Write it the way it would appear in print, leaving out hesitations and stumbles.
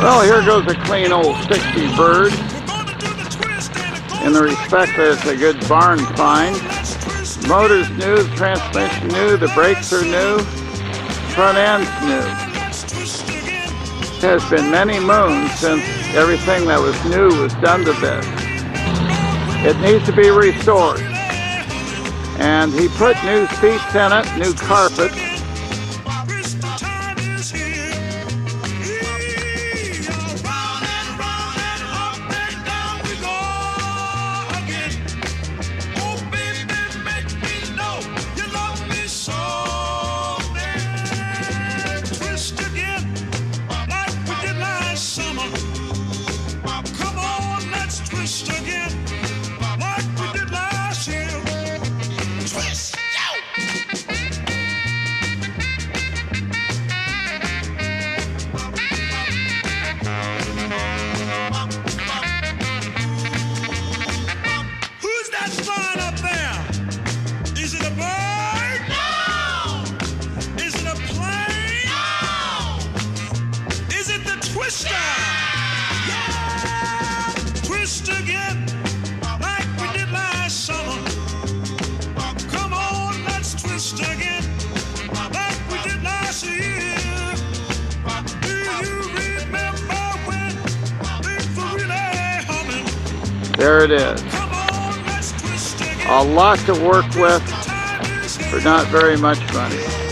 Well, here goes a clean old 60 bird, in the respect that it's a good barn find. Motor's new, the transmission new, the brakes are new, front end's new. It has been many moons since everything that was new was done to this. It needs to be restored. And he put new seats in it, new carpet. Twist again, like we did last summer. Come on, let's twist again, like we did last year. Do you remember when things were really humming? There it is. Come on, let's twist again. A lot to work with for not very much money.